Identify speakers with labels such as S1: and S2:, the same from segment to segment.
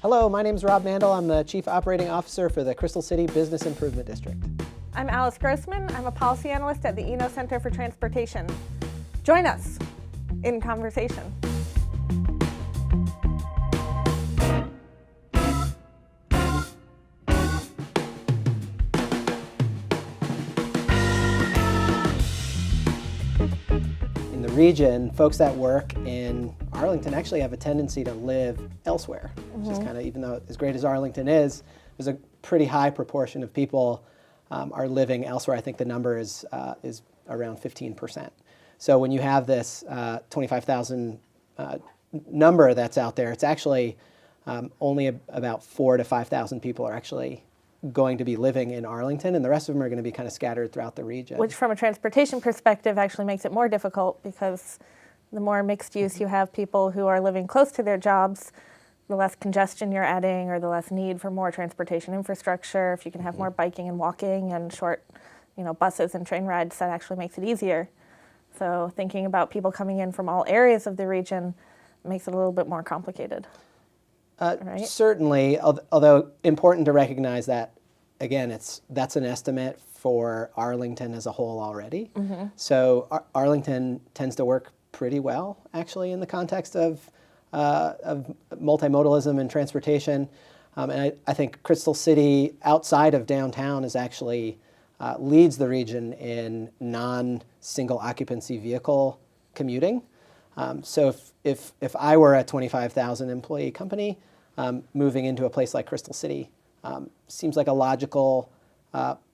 S1: Hello, my name is Rob Mandle. I'm the Chief Operating Officer for the Crystal City Business Improvement District.
S2: I'm Alice Grossman. I'm a policy analyst at the Eno Center for Transportation. Join us in conversation.
S1: In the region, folks that work in Arlington actually have a tendency to live elsewhere, which is kind of, even though as great as Arlington is, there's a pretty high proportion of people are living elsewhere. I think the number is around 15%. So when you have this 25,000 number that's out there, it's actually only about 4,000 to 5,000 people are actually going to be living in Arlington, and the rest of them are going to be kind of scattered throughout the region.
S2: Which from a transportation perspective actually makes it more difficult, because the more mixed use you have people who are living close to their jobs, the less congestion you're adding, or the less need for more transportation infrastructure. If you can have more biking and walking and short, buses and train rides, that actually makes it easier. So thinking about people coming in from all areas of the region makes it a little bit more complicated. Right?
S1: Certainly, although important to recognize that, again, that's an estimate for Arlington as a whole already. So Arlington tends to work pretty well, actually, in the context of multimodalism and transportation. And I think Crystal City, outside of downtown, is actually leads the region in non-single occupancy vehicle commuting. So if I were a 25,000 employee company moving into a place like Crystal City, seems like a logical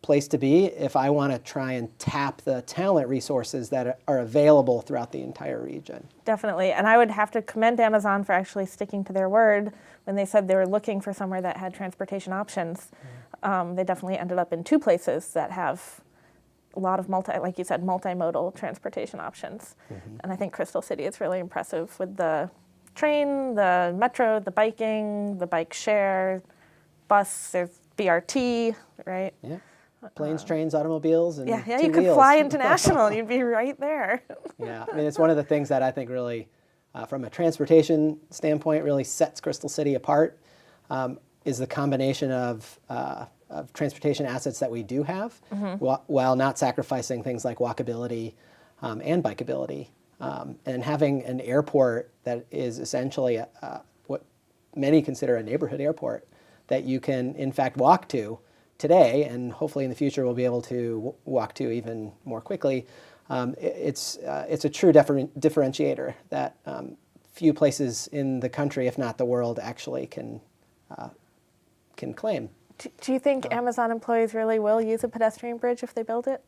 S1: place to be if I want to try and tap the talent resources that are available throughout the entire region.
S2: Definitely, and I would have to commend Amazon for actually sticking to their word when they said they were looking for somewhere that had transportation options. They definitely ended up in two places that have a lot of like you said, multimodal transportation options. And I think Crystal City is really impressive with the train, the metro, the biking, the bike share, bus, there's BRT, right?
S1: Yeah. Planes, trains, automobiles, and
S2: yeah,
S1: two
S2: you could
S1: wheels.
S2: fly international. You'd be right there.
S1: Yeah, I mean, it's one of the things that I think really, from a transportation standpoint, really sets Crystal City apart, is the combination of transportation assets that we do have, while not sacrificing things like walkability and bikeability, and having an airport that is essentially what many consider a neighborhood airport that you can, in fact, walk to today, and hopefully in the future we'll be able to walk to even more quickly. It's a true differentiator that few places in the country, if not the world, actually can claim.
S2: Do you think Amazon employees really will use a pedestrian bridge if they build it?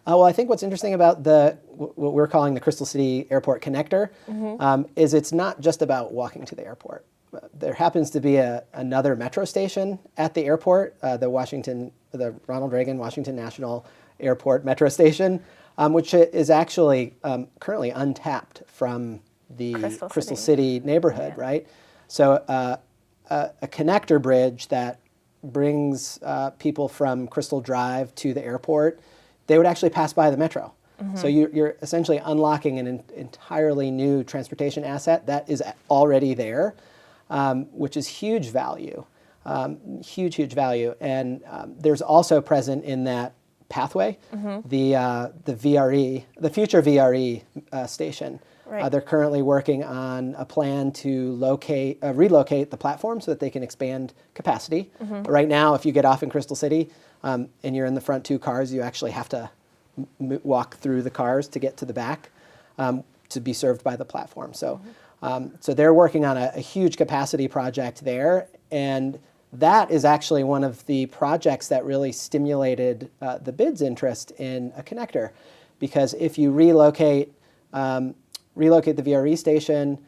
S1: Well, I think what's interesting about what we're calling the Crystal City Airport Connector is it's not just about walking to the airport. There happens to be another metro station at the airport, the Ronald Reagan Washington National Airport Metro Station, which is actually currently untapped from the Crystal City neighborhood, right? So a connector bridge that brings people from Crystal Drive to the airport, they would actually pass by the metro. So you're essentially unlocking an entirely new transportation asset that is already there, which is huge value, huge value. And there's also present in that pathway the VRE, the future VRE station. Right. They're currently working on a plan to relocate the platform so that they can expand capacity. But right now, if you get off in Crystal City and you're in the front two cars, you actually have to walk through the cars to get to the back to be served by the platform. So, so they're working on a huge capacity project there, and that is actually one of the projects that really stimulated the BID's interest in a connector, because if you relocate the VRE station,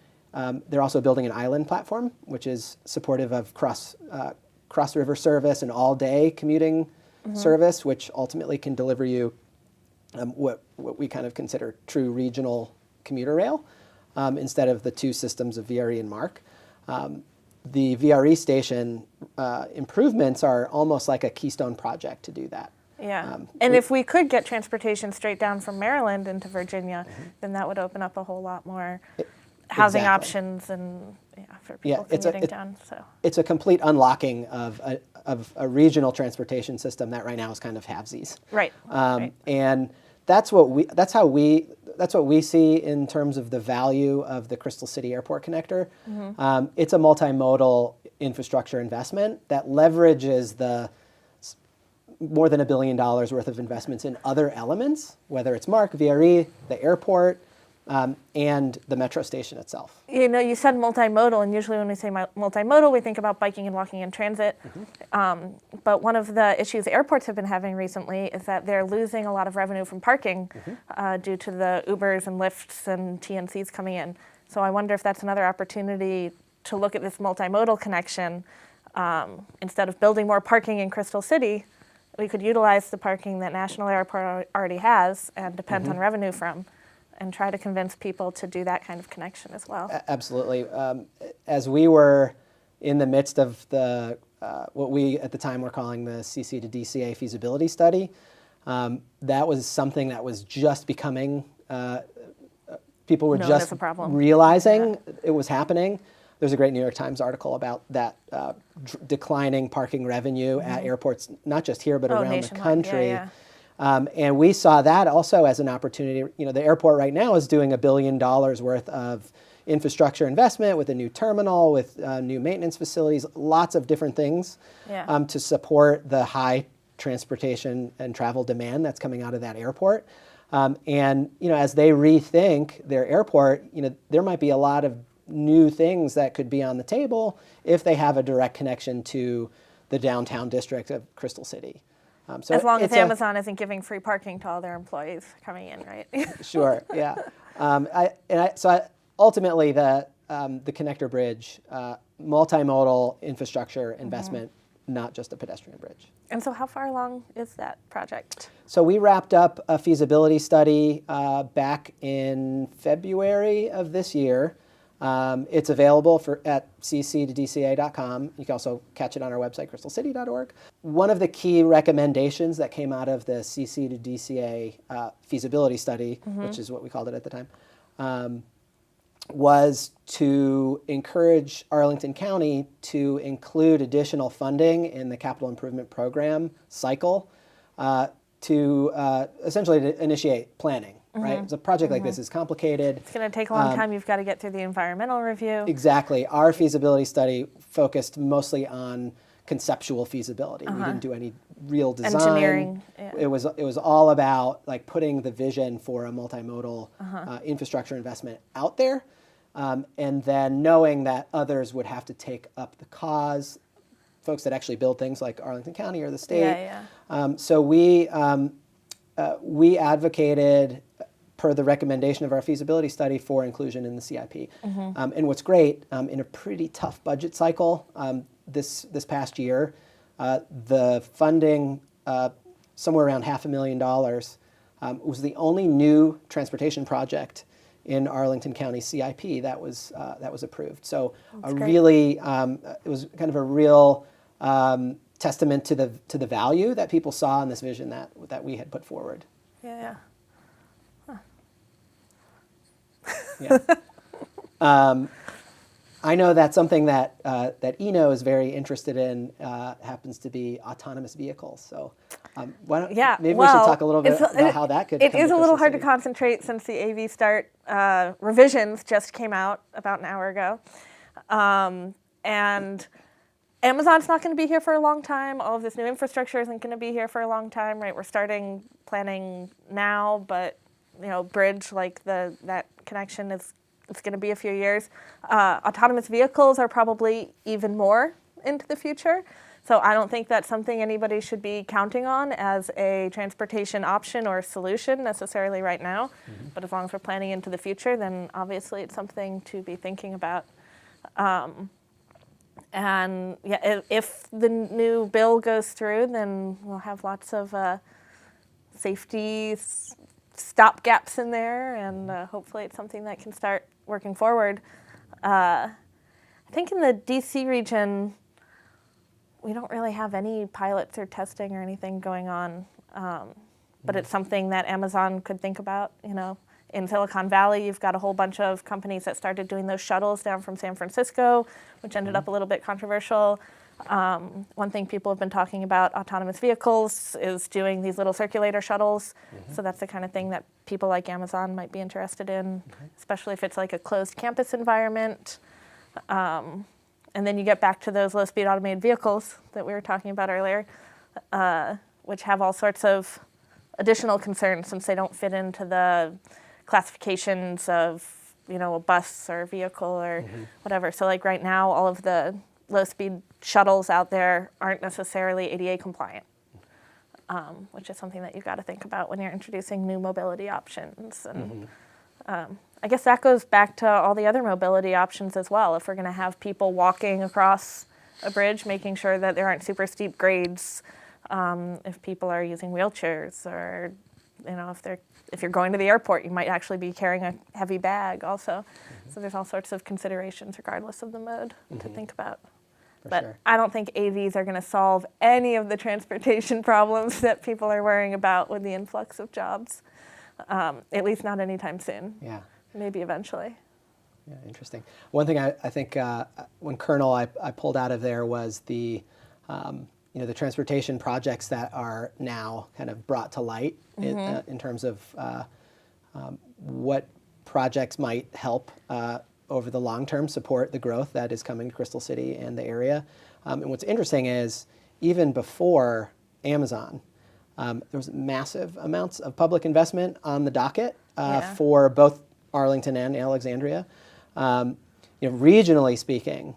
S1: they're also building an island platform, which is supportive of cross-river service and all-day commuting service, which ultimately can deliver you what we kind of consider true regional commuter rail, instead of the two systems of VRE and MARC. The VRE station improvements are almost like a keystone project to do that.
S2: Yeah, and if we could get transportation straight down from Maryland into Virginia, then that would open up a whole lot more. housing
S1: Exactly.
S2: options and for people commuting down. So
S1: it's a complete unlocking of a regional transportation system that right now is kind of halvesies.
S2: Right. Right.
S1: And that's what we see in terms of the value of the Crystal City Airport Connector. It's a multimodal infrastructure investment that leverages the more than $1 billion worth of investments in other elements, whether it's MARC, VRE, the airport, and the metro station itself.
S2: You know, you said multimodal, and usually when we say multimodal, we think about biking and walking in transit. But one of the issues airports have been having recently is that they're losing a lot of revenue from parking due to the Ubers and Lyfts and TNCs coming in. So I wonder if that's another opportunity to look at this multimodal connection. Instead of building more parking in Crystal City, we could utilize the parking that National Airport already has and depends on revenue from, and try to convince people to do that kind of connection as well.
S1: Absolutely. As we were in the midst of the what we at the time were calling the CC to DCA feasibility study, that was something that was just becoming, people were just realizing it was happening. There's a great New York Times article about that declining parking revenue at airports, not just here, but around the country. And we saw that also as an opportunity. You know, the airport right now is doing $1 billion worth of infrastructure investment with a new terminal, with new maintenance facilities, lots of different things to support the high transportation and travel demand that's coming out of that airport. And, you know, as they rethink their airport, you know, there might be a lot of new things that could be on the table if they have a direct connection to the downtown district of Crystal City.
S2: So as long as Amazon isn't giving free parking to all their employees coming in, right?
S1: Sure, yeah. Ultimately, the connector bridge, multimodal infrastructure investment, not just a pedestrian bridge.
S2: And so how far along is that project?
S1: So we wrapped up a feasibility study back in February of this year. It's available at cc2dca.com. You can also catch it on our website, crystalcity.org. One of the key recommendations that came out of the CC to DCA feasibility study, which is what we called it at the time, was to encourage Arlington County to include additional funding in the capital improvement program cycle to essentially initiate planning. Right? It's a project like this is complicated.
S2: It's going to take a long time. You've got to get through the environmental review.
S1: Exactly. Our feasibility study focused mostly on conceptual feasibility. We didn't do any real design.
S2: Engineering. Yeah.
S1: It was all about like putting the vision for a multimodal infrastructure investment out there, and then knowing that others would have to take up the cause. Folks that actually build things like Arlington County or the state. So we advocated, per the recommendation of our feasibility study, for inclusion in the CIP. And what's great, in a pretty tough budget cycle this past year, the funding, somewhere around $500,000, was the only new transportation project in Arlington County CIP that was approved. So it was kind of a real testament to the value that people saw in this vision that we had put forward.
S2: Yeah.
S1: Yeah. I know that something that Eno is very interested in happens to be autonomous vehicles. So maybe we should talk a little bit about how that could come to
S2: It is a little hard
S1: City.
S2: to concentrate since the AV Start revisions just came out about an hour ago. And Amazon's not going to be here for a long time. All of this new infrastructure isn't going to be here for a long time, right? We're starting planning now, but bridge like that connection it's going to be a few years. Autonomous vehicles are probably even more into the future. So I don't think that's something anybody should be counting on as a transportation option or solution necessarily right now. But as long as we're planning into the future, then obviously it's something to be thinking about. And if the new bill goes through, then we'll have lots of safety stopgaps in there, and hopefully it's something that can start working forward. I think in the DC region, we don't really have any pilots or testing or anything going on, but it's something that Amazon could think about. In Silicon Valley, you've got a whole bunch of companies that started doing those shuttles down from San Francisco, which ended up a little bit controversial. One thing people have been talking about autonomous vehicles is doing these little circulator shuttles. So that's the kind of thing that people like Amazon might be interested in, especially if it's like a closed campus environment. And then you get back to those low-speed automated vehicles that we were talking about earlier, which have all sorts of additional concerns since they don't fit into the classifications of, a bus or a vehicle or whatever. So like right now, all of the low-speed shuttles out there aren't necessarily ADA compliant, which is something that you've got to think about when you're introducing new mobility options. And I guess that goes back to all the other mobility options as well. If we're going to have people walking across a bridge, making sure that there aren't super steep grades, if people are using wheelchairs, or if you're going to the airport, you might actually be carrying a heavy bag also. So there's all sorts of considerations regardless of the mode to think about. But I don't think AVs are going to solve any of the transportation problems that people are worrying about with the influx of jobs, at least not anytime soon.
S1: Yeah.
S2: Maybe eventually.
S1: Yeah, interesting. One thing I think when Colonel I pulled out of there was the transportation projects that are now kind of brought to light in terms of what projects might help over the long term support the growth that is coming to Crystal City and the area. And what's interesting is even before Amazon, there was massive amounts of public investment on the docket for both Arlington and Alexandria. Regionally speaking,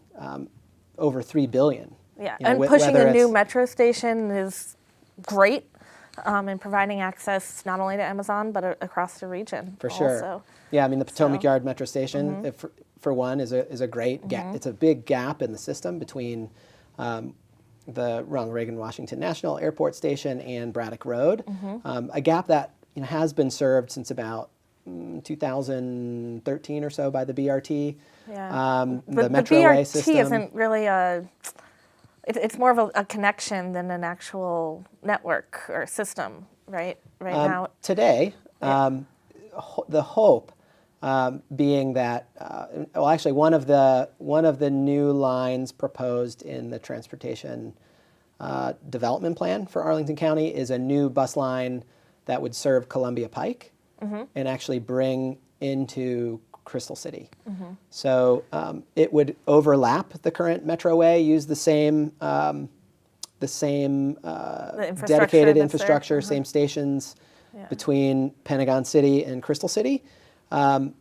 S1: over $3 billion.
S2: Yeah, and pushing a new metro station is great in providing access not only to Amazon, but across the region.
S1: For sure.
S2: Also.
S1: Yeah, I mean, the Potomac Yard metro station, for one, is a great gap. It's a big gap in the system between the Ronald Reagan Washington National Airport Station and Braddock Road. A gap that has been served since about 2013 or so by the BRT.
S2: Yeah.
S1: The Metroway system.
S2: The BRT isn't really it's more of a connection than an actual network or system, right? Right now.
S1: Today, the hope being that, actually one of the new lines proposed in the transportation development plan for Arlington County is a new bus line that would serve Columbia Pike and actually bring into Crystal City. So it would overlap the current Metroway, use the same dedicated infrastructure, same stations between Pentagon City and Crystal City. But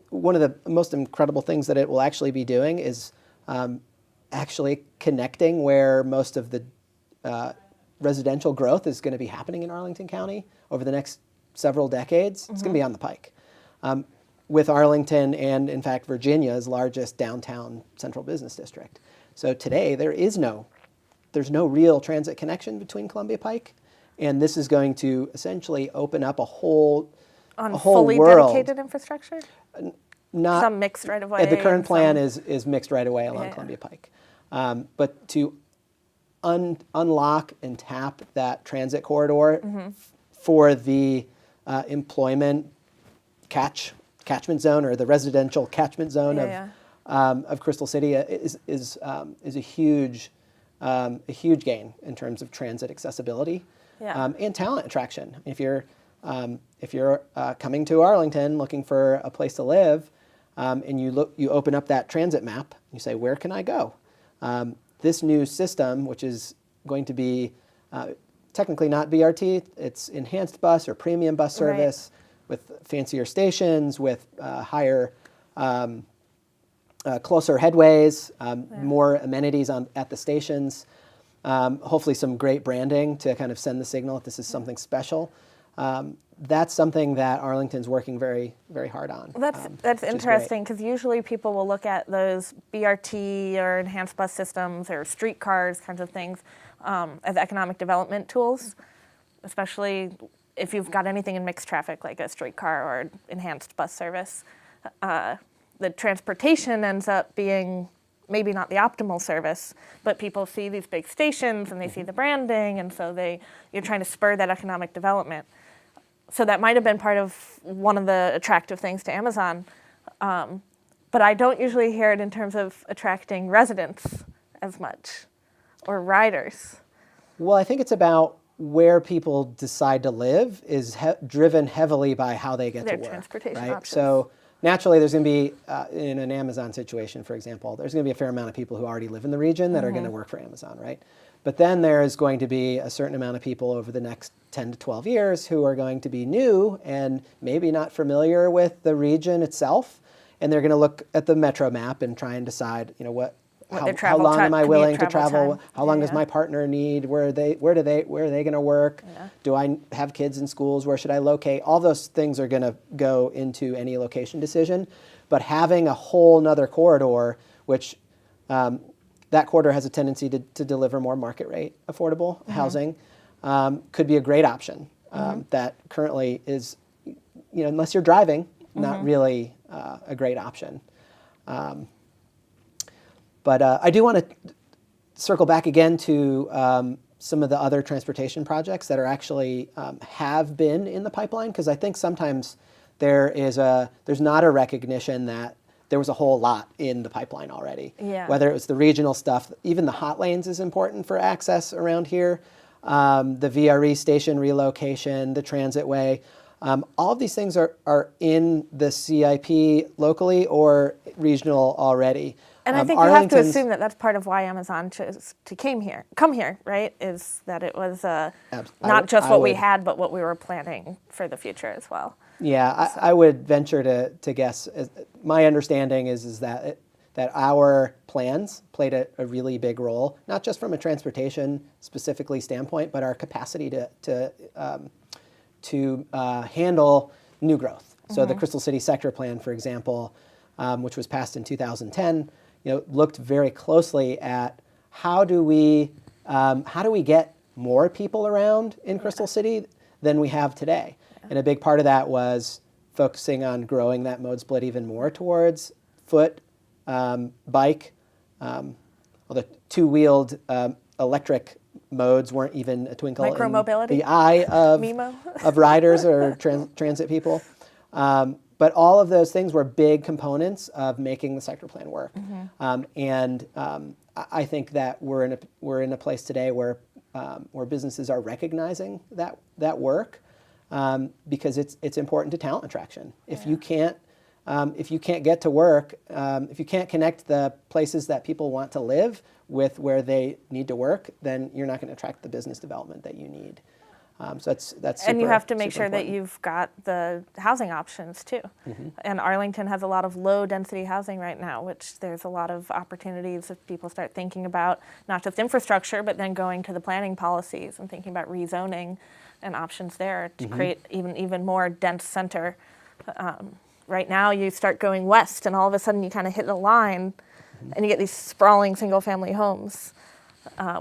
S1: one of the most incredible things that it will actually be doing is actually connecting where most of the residential growth is going to be happening in Arlington County over the next several decades. It's going to be on the Pike. With Arlington and, in fact, Virginia's largest downtown central business district. So today, there's no real transit connection between Columbia Pike, and this is going to essentially open up a whole
S2: fully
S1: world.
S2: Dedicated infrastructure?
S1: Not
S2: some mixed right of way.
S1: The current plan is mixed right away along Columbia Pike. But to unlock and tap that transit corridor for the employment catchment zone, or the residential catchment zone of Crystal City is a huge gain in terms of transit accessibility and talent attraction. If you're coming to Arlington looking for a place to live, and you open up that transit map, you say, where can I go? This new system, which is going to be technically not BRT, it's enhanced bus or premium bus service. With fancier stations, with higher, closer headways, more amenities at the stations, hopefully some great branding to kind of send the signal that this is something special. That's something that Arlington's working very, very hard on.
S2: Well, that's interesting, because usually people will look at those BRT or enhanced bus systems or streetcars kinds of things as economic development tools, especially if you've got anything in mixed traffic like a streetcar or enhanced bus service. The transportation ends up being maybe not the optimal service, but people see these big stations and they see the branding, and so you're trying to spur that economic development. So that might have been part of one of the attractive things to Amazon. But I don't usually hear it in terms of attracting residents as much or riders.
S1: Well, I think it's about where people decide to live is driven heavily by how they get
S2: Their
S1: to work.
S2: transportation
S1: right?
S2: options.
S1: So naturally, there's going to be, in an Amazon situation, for example, there's going to be a fair amount of people who already live in the region that are going to work for Amazon, right? But then there's going to be a certain amount of people over the next 10 to 12 years who are going to be new and maybe not familiar with the region itself. And they're going to look at the metro map and try and decide, how long am I willing to travel?
S2: Time.
S1: How long does my partner need? Where are they going to work?
S2: Yeah.
S1: Do I have kids in schools? Where should I locate? All those things are going to go into any location decision. But having a whole nother corridor, which that corridor has a tendency to deliver more market rate affordable housing, could be a great option. That currently is, unless you're driving, not really a great option. But I do want to circle back again to some of the other transportation projects that are actually have been in the pipeline, because I think sometimes there's not a recognition that there was a whole lot in the pipeline already.
S2: Yeah.
S1: Whether it was the regional stuff, even the hot lanes is important for access around here, the VRE station relocation, the transit way. All of these things are in the CIP locally or regional already.
S2: And I think you have to assume that that's part of why Amazon chose to come here, right? Is that it was not just what we had, but what we were planning for the future as well.
S1: Yeah, I would venture to guess. My understanding is that our plans played a really big role, not just from a transportation specifically standpoint, but our capacity to handle new growth. So the Crystal City Sector Plan, for example, which was passed in 2010, looked very closely at how do we get more people around in Crystal City than we have today. And a big part of that was focusing on growing that mode split even more towards foot, bike. Well, the two-wheeled electric modes weren't even a twinkle
S2: Micromobility?
S1: in the eye of riders or transit people. But all of those things were big components of making the sector plan work. I think that we're in a place today where businesses are recognizing that work. Because it's important to talent attraction. If you can't get to work, if you can't connect the places that people want to live with where they need to work, then you're not going to attract the business development that you need. So that's super,
S2: and you have to make sure
S1: important.
S2: that you've got the housing options too. And Arlington has a lot of low density housing right now, which there's a lot of opportunities if people start thinking about not just infrastructure, but then going to the planning policies and thinking about rezoning and options there to create even more dense center. Right now you start going west and all of a sudden you kind of hit a line and you get these sprawling single family homes,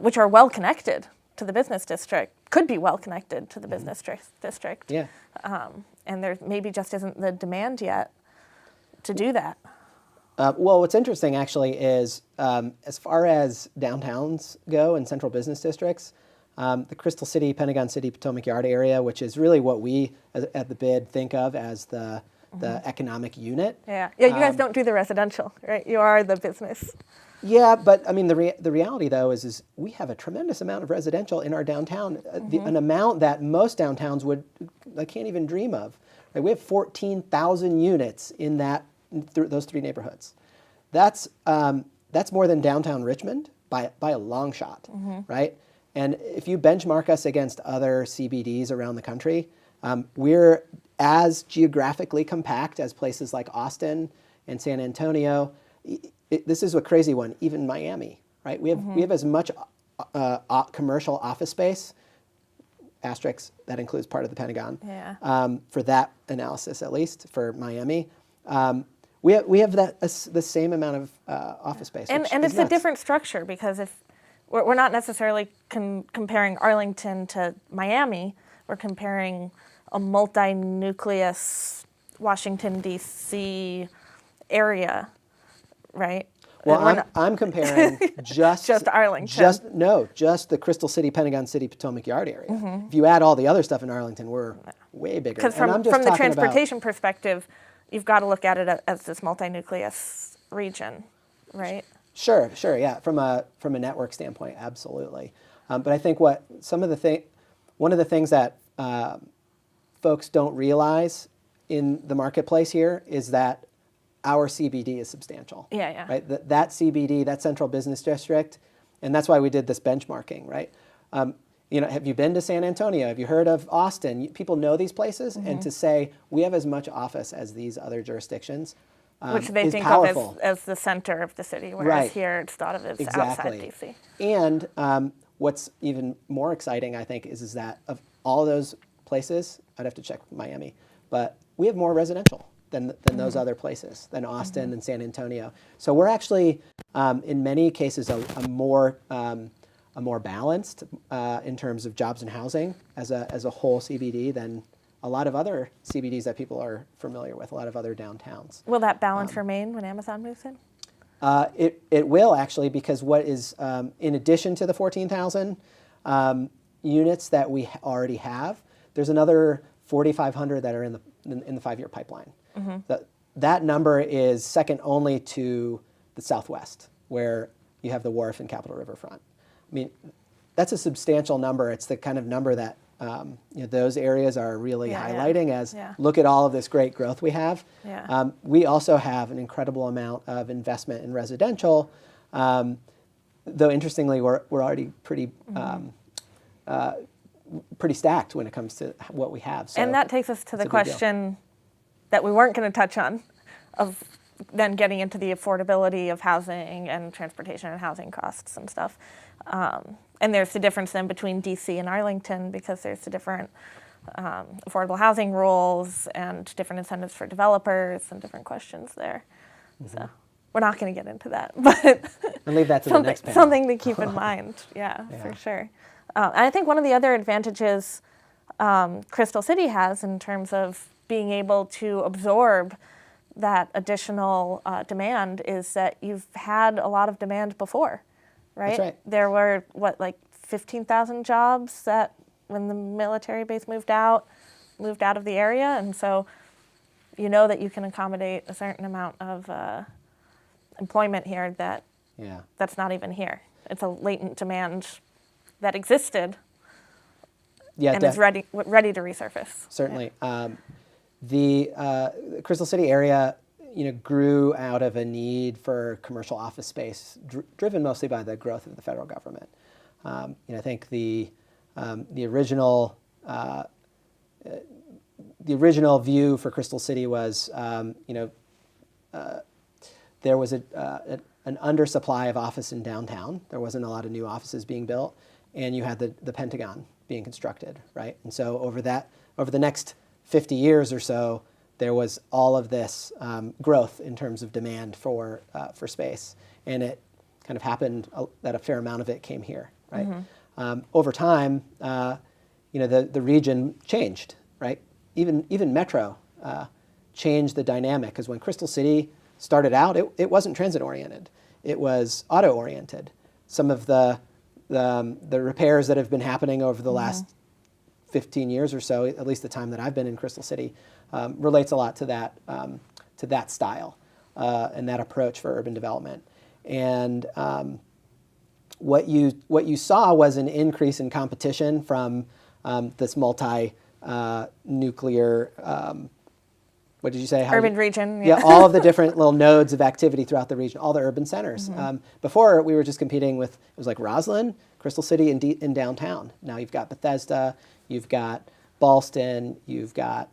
S2: which are well connected to the business district, could be well connected to the business district.
S1: Yeah.
S2: And there maybe just isn't the demand yet to do that.
S1: Well, what's interesting actually is as far as downtowns go and central business districts, the Crystal City, Pentagon City, Potomac Yard area, which is really what we at the bid think of as the economic unit.
S2: Yeah, you guys don't do the residential, right? You are the business.
S1: Yeah, but I mean the reality though is we have a tremendous amount of residential in our downtown, an amount that most downtowns can't even dream of. Right? We have 14,000 units in those three neighborhoods. That's more than downtown Richmond by a long shot, right? And if you benchmark us against other CBDs around the country, we're as geographically compact as places like Austin and San Antonio. This is a crazy one, even Miami, right? We have as much commercial office space, asterisk, that includes part of the Pentagon, for that analysis at least, for Miami. We have the same amount of office space.
S2: And it's nuts. A different structure because if we're not necessarily comparing Arlington to Miami, we're comparing a multi-nucleus Washington, D.C. area, right?
S1: Well, I'm comparing just
S2: Arlington.
S1: Just the Crystal City, Pentagon City, Potomac Yard area. If you add all the other stuff in Arlington, we're way bigger.
S2: Because from the transportation perspective, you've got to look at it as this multi-nucleus region, right?
S1: Sure, yeah. From a network standpoint, absolutely. But I think one of the things that folks don't realize in the marketplace here is that our CBD is substantial.
S2: Yeah.
S1: Right. That CBD, that central business district, and that's why we did this benchmarking, right? Have you been to San Antonio? Have you heard of Austin? People know these places, and to say we have as much office as these other jurisdictions,
S2: which they
S1: is
S2: think
S1: powerful.
S2: of as the center of the city, whereas here it's thought of as outside DC.
S1: And what's even more exciting, I think, is that of all those places, I'd have to check Miami, but we have more residential than those other places, than Austin and San Antonio. So we're actually, in many cases, a more balanced in terms of jobs and housing as a whole CBD than a lot of other CBDs that people are familiar with, a lot of other downtowns.
S2: Will that balance remain when Amazon moves in?
S1: It will actually, because what is, in addition to the 14,000 units that we already have, there's another 4,500 that are in the 5-year pipeline. That number is second only to the Southwest, where you have the Wharf and Capitol Riverfront. I mean, that's a substantial number. It's the kind of number that those areas are really highlighting as look at all of this great growth we have. We also have an incredible amount of investment in residential, though interestingly, we're already pretty stacked when it comes to what we have. So
S2: and that takes us to the question that we weren't going to touch on, of then getting into the affordability of housing and transportation and housing costs and stuff. And there's the difference then between DC and Arlington, because there's the different affordable housing rules and different incentives for developers and different questions there. So we're not going to get into that, but
S1: and leave that to the next panel.
S2: Something to keep in mind. Yeah, for sure. And I think one of the other advantages Crystal City has in terms of being able to absorb that additional demand is that you've had a lot of demand before, right?
S1: That's right.
S2: There were, 15,000 jobs that when the military base moved out of the area, and so you know that you can accommodate a certain amount of employment here that's not even here. It's a latent demand that existed and is ready to resurface.
S1: Certainly. The Crystal City area, grew out of a need for commercial office space, driven mostly by the growth of the federal government. I think the original view for Crystal City was, there was an undersupply of office in downtown. There wasn't a lot of new offices being built, and you had the Pentagon being constructed, right? And so over the next 50 years or so, there was all of this growth in terms of demand for space, and it kind of happened that a fair amount of it came here, right? Over time, the region changed, right? Even Metro changed the dynamic, because when Crystal City started out, it wasn't transit oriented; it was auto oriented. Some of the repairs that have been happening over the last 15 years or so, at least the time that I've been in Crystal City, relates a lot to that style and that approach for urban development. And what you saw was an increase in competition from this multi-nuclear. What did you say?
S2: Urban region.
S1: Yeah, all of the different little nodes of activity throughout the region, all the urban centers. Before, we were just competing with, it was like Roslyn, Crystal City, and downtown. Now you've got Bethesda, you've got Ballston, you've got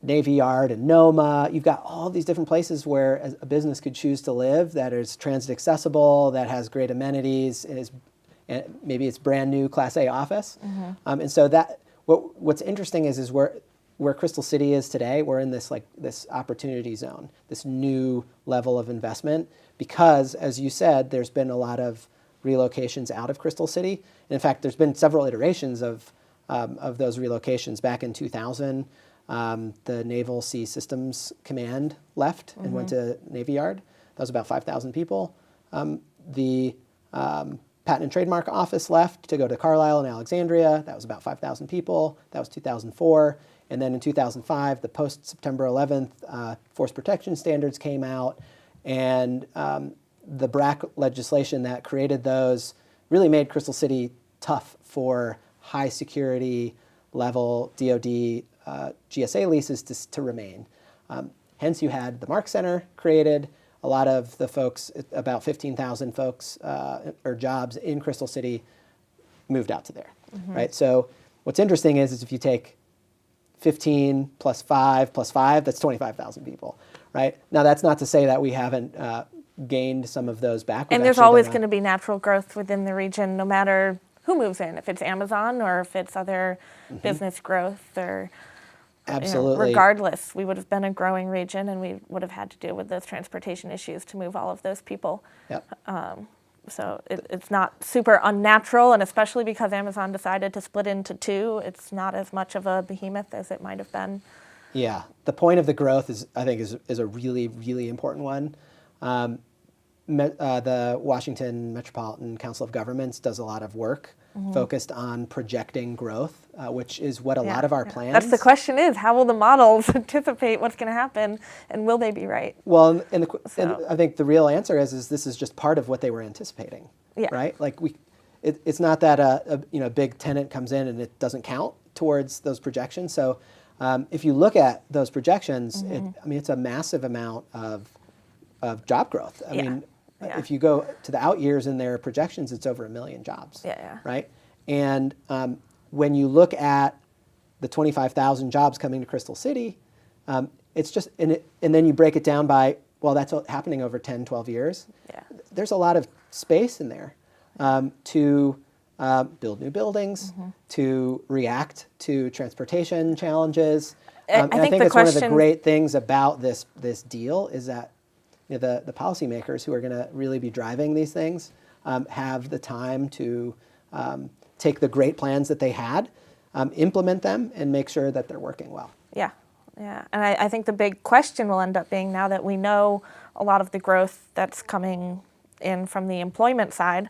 S1: Navy Yard and Noma. You've got all these different places where a business could choose to live that is transit accessible, that has great amenities, and maybe it's brand new Class A office. And so what's interesting is where Crystal City is today, we're in this opportunity zone, this new level of investment, because, as you said, there's been a lot of relocations out of Crystal City. And in fact, there's been several iterations of those relocations. Back in 2000, the Naval Sea Systems Command left and went to Navy Yard. That was about 5,000 people. The Patent and Trademark Office left to go to Carlisle and Alexandria. That was about 5,000 people. That was 2004. And then in 2005, the post-September 11th force protection standards came out, and the BRAC legislation that created those really made Crystal City tough for high security level DoD GSA leases to remain. Hence, you had the Mark Center created. A lot of the folks, about 15,000 folks or jobs in Crystal City, moved out to there, right? So what's interesting is if you take 15 plus 5 plus 5, that's 25,000 people, right? Now, that's not to say that we haven't gained some of those back.
S2: And there's always going to be natural growth within the region, no matter who moves in, if it's Amazon or if it's other business growth or
S1: absolutely.
S2: Regardless, we would have been a growing region, and we would have had to deal with those transportation issues to move all of those people.
S1: Yep.
S2: So it's not super unnatural, and especially because Amazon decided to split into two, it's not as much of a behemoth as it might have been.
S1: Yeah, the point of the growth is a really, really important one. The Washington Metropolitan Council of Governments does a lot of work focused on projecting growth, which is what a lot of our plans.
S2: That's the question: is how will the models anticipate what's going to happen, and will they be right?
S1: Well, and I think the real answer is this is just part of what they were anticipating, right? Like it's not that a big tenant comes in and it doesn't count towards those projections. So if you look at those projections, it's a massive amount of job growth. I mean, if you go to the out years in their projections, it's over 1 million jobs, right? And when you look at the 25,000 jobs coming to Crystal City, it's just, and then you break it down by, well, that's happening over 10, 12 years. There's a lot of space in there to build new buildings, to react to transportation challenges. And I think it's one of the great things about this deal is that the policymakers who are going to really be driving these things have the time to take the great plans that they had, implement them, and make sure that they're working well. Yeah.
S2: And I think the big question will end up being, now that we know a lot of the growth that's coming in from the employment side,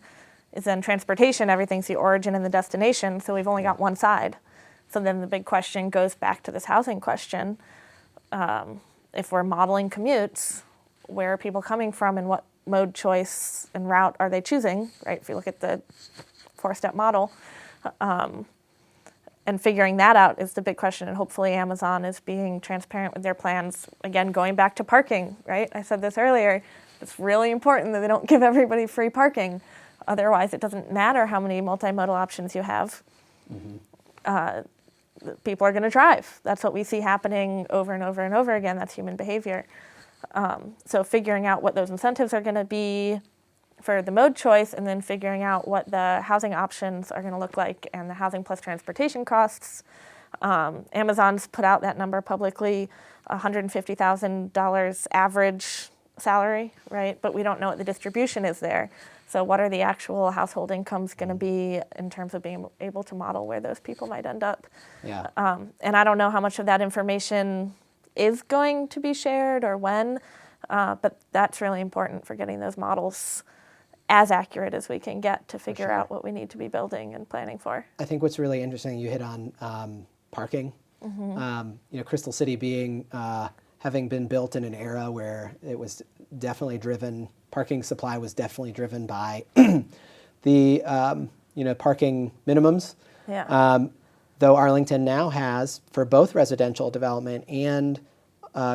S2: is then transportation. Everything's the origin and the destination, so we've only got one side. So then the big question goes back to this housing question. If we're modeling commutes, where are people coming from and what mode choice and route are they choosing, right? If you look at the 4-step model, and figuring that out is the big question. And hopefully Amazon is being transparent with their plans. Again, going back to parking, right? I said this earlier, it's really important that they don't give everybody free parking. Otherwise, it doesn't matter how many multimodal options you have. People are going to drive. That's what we see happening over and over and over again. That's human behavior. So figuring out what those incentives are going to be for the mode choice, and then figuring out what the housing options are going to look like and the housing plus transportation costs. Amazon's put out that number publicly, $150,000 average salary, right? But we don't know what the distribution is there. So what are the actual household incomes going to be in terms of being able to model where those people might end up? And I don't know how much of that information is going to be shared or when, but that's really important for getting those models as accurate as we can get to figure out what we need to be building and planning for.
S1: I think what's really interesting, you hit on parking. Crystal City being having been built in an era where it was definitely driven, parking supply was definitely driven by the parking minimums. Though Arlington now has, for both residential development and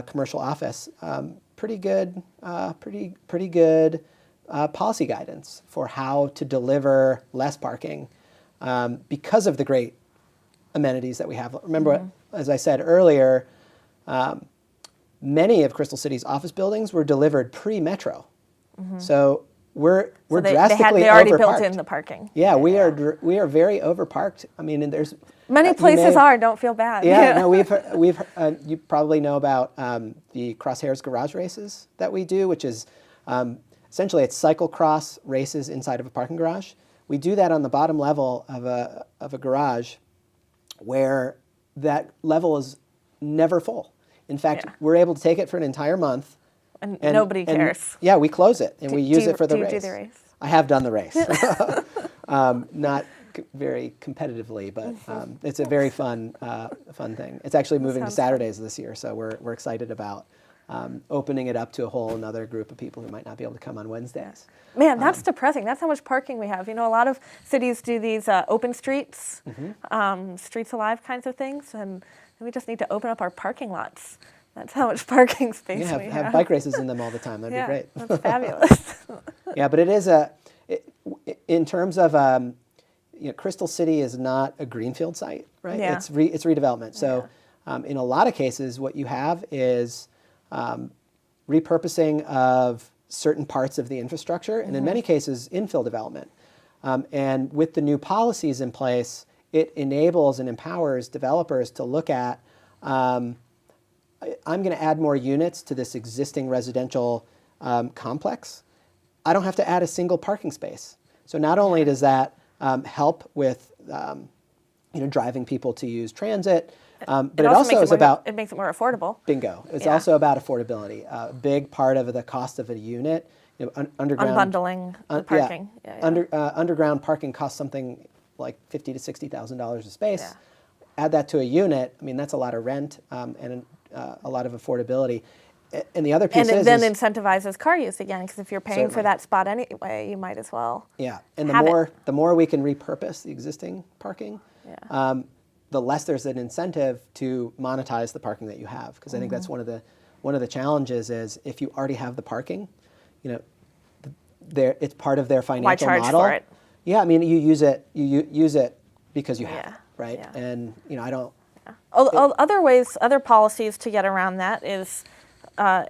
S1: commercial office, pretty good policy guidance for how to deliver less parking because of the great amenities that we have. Remember, as I said earlier, many of Crystal City's office buildings were delivered pre-metro. So we're drastically
S2: they already
S1: overparked.
S2: built in the parking.
S1: We are very overparked. I mean, and there's
S2: many places don't feel bad.
S1: No, we've you probably know about the Crosshairs garage races that we do, which is essentially it's cyclocross races inside of a parking garage. We do that on the bottom level of a garage, where that level is never full. In fact, we're able to take it for an entire month,
S2: And nobody cares.
S1: Yeah, we close it and we use it for the
S2: do
S1: race.
S2: You do the race?
S1: I have done the race. Not very competitively, but it's a very fun thing. It's actually moving to Saturdays this year, so we're excited about opening it up to a whole another group of people who might not be able to come on Wednesdays.
S2: Man, that's depressing. That's how much parking we have. You know, a lot of cities do these open streets, streets alive kinds of things, and we just need to open up our parking lots. That's how much parking space we have.
S1: Have bike races in them all the time. That'd be great.
S2: That's fabulous.
S1: Yeah, but it is in terms of Crystal City is not a greenfield site, right?
S2: Yeah.
S1: It's redevelopment. So in a lot of cases, what you have is repurposing of certain parts of the infrastructure, and in many cases, infill development. And with the new policies in place, it enables and empowers developers to look at, I'm going to add more units to this existing residential complex. I don't have to add a single parking space. So not only does that help with driving people to use transit, but it also is about...
S2: It makes it more affordable.
S1: Bingo. It's also about affordability. A big part of the cost of a unit, underground...
S2: Unbundling the parking.
S1: Underground parking costs something like $50,000 to $60,000 a space. Yeah. Add that to a unit, I mean, that's a lot of rent and a lot of affordability. And the other piece
S2: and it then incentivizes car use again, because if you're paying for that spot anyway, you might as well.
S1: Yeah, and the more we can repurpose the existing parking, the less there's an incentive to monetize the parking that you have. Because I think that's one of the challenges is if you already have the parking, it's part of their financial model.
S2: Why charge for it?
S1: Yeah, I mean you use it because you have it, right? Yeah. And I don't.
S2: Yeah. Other policies to get around that is.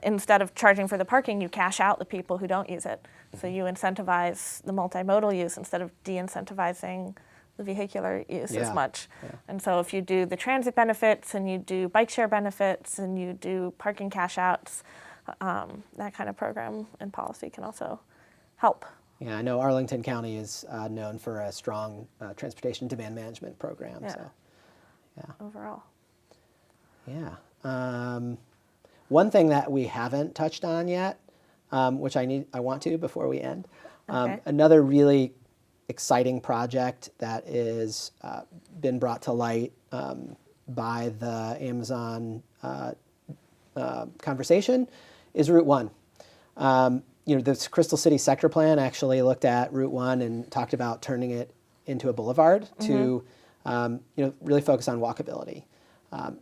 S2: Instead of charging for the parking, you cash out the people who don't use it. So you incentivize the multimodal use instead of de-incentivizing the vehicular use as much. Yeah. And so if you do the transit benefits and you do bike share benefits and you do parking cash outs, that kind of program and policy can also help.
S1: Yeah, I know Arlington County is known for a strong transportation demand management program. Yeah. So,
S2: overall.
S1: Yeah. One thing that we haven't touched on yet, which I want to before we end, another really exciting project that is been brought to light by the Amazon conversation is Route 1. This Crystal City sector plan actually looked at Route 1 and talked about turning it into a boulevard to really focus on walkability. I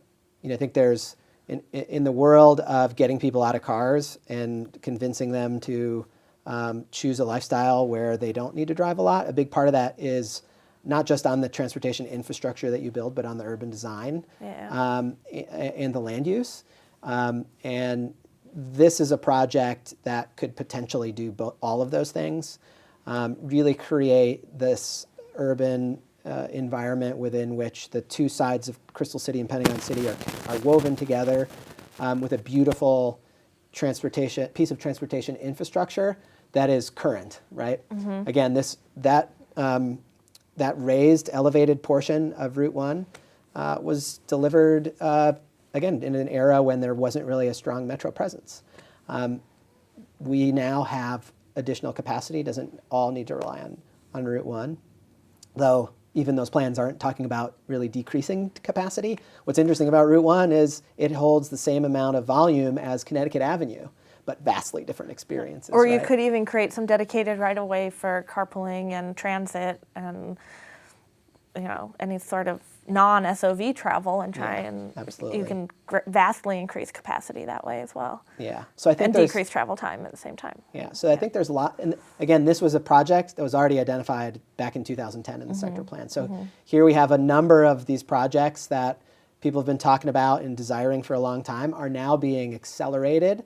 S1: think there's in the world of getting people out of cars and convincing them to choose a lifestyle where they don't need to drive a lot, a big part of that is not just on the transportation infrastructure that you build, but on the urban design and the land use. And this is a project that could potentially do all of those things, really create this urban environment within which the two sides of Crystal City and Pentagon City are woven together with a beautiful piece of transportation infrastructure that is current, right? Again, that raised, elevated portion of Route 1 was delivered, again, in an era when there wasn't really a strong metro presence. We now have additional capacity, doesn't all need to rely on Route 1, though even those plans aren't talking about really decreasing capacity. What's interesting about Route 1 is it holds the same amount of volume as Connecticut Avenue, but vastly different experiences.
S2: Or you could even create some dedicated right-of-way for carpooling and transit and any sort of non-SOV travel and try and
S1: absolutely.
S2: You can vastly increase capacity that way as well.
S1: Yeah, so I think
S2: and decrease travel time at the same time.
S1: Yeah, so I think there's a lot. And again, this was a project that was already identified back in 2010 in the sector plan. So here we have a number of these projects that people have been talking about and desiring for a long time are now being accelerated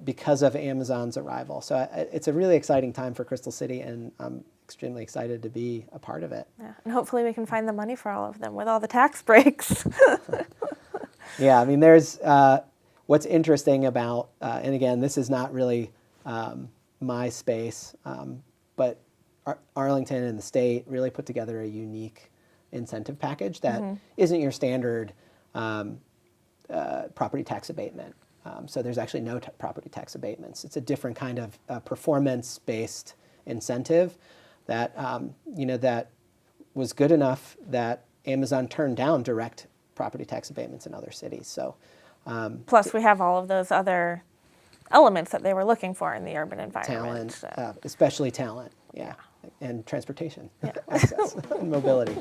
S1: because of Amazon's arrival. So it's a really exciting time for Crystal City, and I'm extremely excited to be a part of it.
S2: Yeah, and hopefully we can find the money for all of them with all the tax breaks.
S1: Yeah, I mean, there's what's interesting about, and again, this is not really my space, but Arlington and the state really put together a unique incentive package that isn't your standard property tax abatement. So there's actually no property tax abatements. It's a different kind of performance-based incentive that that was good enough that Amazon turned down direct property tax abatements in other cities. So
S2: plus we have all of those other elements that they were looking for in the urban environment.
S1: talent, especially talent, and transportation, access, and mobility.